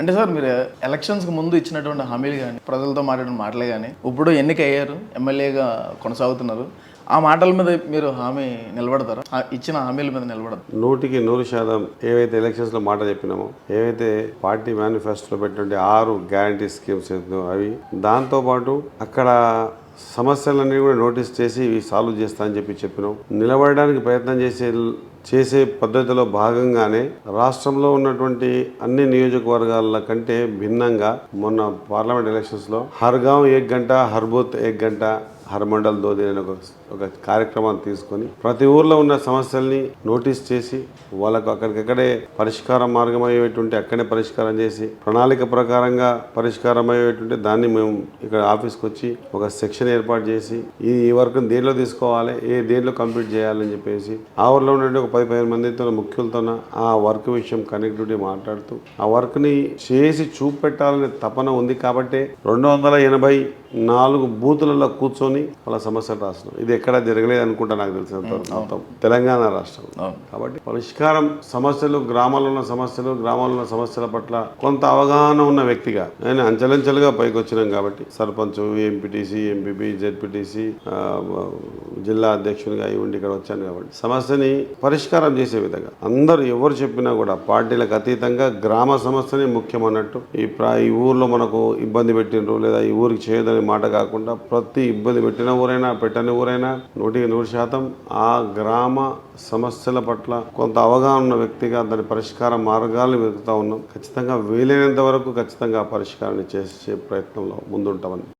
అంటే సార్ మీరు ఎలక్షన్స్కి ముందు ఇచ్చినటువంటి హామీలు కానీ ప్రజలతో మాట్లాడిన మాటలే కానీ ఇప్పుడు ఎన్నికయ్యారు, ఎమ్మెల్యేగా కొనసాగుతున్నారు, ఆ మాటల మీద మీరు హామీ నిలబడతారా? ఇచ్చిన హామీల మీద నిలబడతారు? 100% ఏవైతే ఎలక్షన్స్లో మాట చెప్పినామో, ఏవైతే పార్టీ మేనిఫెస్టోలో పెట్టినటువంటి 6 గ్యారంటీ స్కీమ్స్ ఏదో అవి, దాంతోపాటు అక్కడ సమస్యలన్నీ కూడా నోటీస్ చేసి ఇవి సాల్వ్ చేస్తా అని చెప్పినాం. నిలబడడానికి ప్రయత్నం చేసే పద్ధతిలో భాగంగానే రాష్ట్రంలో ఉన్నటువంటి అన్ని నియోజకవర్గాల కంటే భిన్నంగా మొన్న పార్లమెంట్ ఎలక్షన్స్లో హర్ గాంవ్ 1 గంట, హర్ బూత్ 1 గంట, హర్ మండల్ 2 దిన్ ఒక కార్యక్రమాన్ని తీసుకొని ప్రతి ఊర్లో ఉన్న సమస్యల్ని నోటీస్ చేసి వాళ్ళకు అక్కడికక్కడే పరిష్కార మార్గం అయ్యేటువంటి అక్కడే పరిష్కారం చేసి ప్రణాళిక ప్రకారంగా పరిష్కారం అయ్యేటువంటి దాన్ని మేము ఇక్కడ ఆఫీస్కి వచ్చి ఒక సెక్షన్ ఏర్పాటు చేసి ఈ వర్క్ని దేనిలో తీసుకోవాలి, దేనిలో కంప్లీట్ చేయాలని చెప్పేసి ఆ ఊర్లో ఉండే ఒక 10-15 మందితో ముఖ్యులతో ఆ వర్క్ విషయం కనెక్టివిటీ మాట్లాడుతూ ఆ వర్క్ని చేసి చూపెట్టాలనే తపన ఉంది. కాబట్టి 284 బూతులలో కూర్చొని వాళ్ళ సమస్యలు రాస్తున్నాం. ఇది ఎక్కడ జరగలేదు అనుకుంటా నాకు తెలిసినంత మొత్తం తెలంగాణ రాష్ట్రం. కాబట్టి పరిష్కారం సమస్యలు, గ్రామాల్లో ఉన్న సమస్యల పట్ల కొంత అవగాహన ఉన్న వ్యక్తిగా నేను అంచెలంచెలుగా పైకి వచ్చినాం. కాబట్టి సర్పంచ్, ఎంపీటీసీ, ఎంపీపీ, జెడ్పీటీసీ, జిల్లా అధ్యక్షునిగా ఉండి ఇక్కడ వచ్చాను. కాబట్టి సమస్యని పరిష్కారం చేసే విధంగా అందరూ ఎవరు చెప్పినా కూడా పార్టీలకు అతీతంగా గ్రామ సమస్యని ముఖ్యం అన్నట్టు ఈ ఊర్లో మనకు ఇబ్బంది పెట్టినరు లేదా ఈ ఊరికి చేయదని మాట కాకుండా ప్రతి ఇబ్బంది పెట్టిన ఊరైనా పెట్టని ఊరైనా 100% ఆ గ్రామ సమస్యల పట్ల కొంత అవగాహన ఉన్న వ్యక్తిగా దాని పరిష్కార మార్గాలను వెతుకుతా ఉన్నాం. ఖచ్చితంగా వీలైనంత వరకు ఖచ్చితంగా పరిష్కారాన్ని చేసే ప్రయత్నంలో ముందుంటామని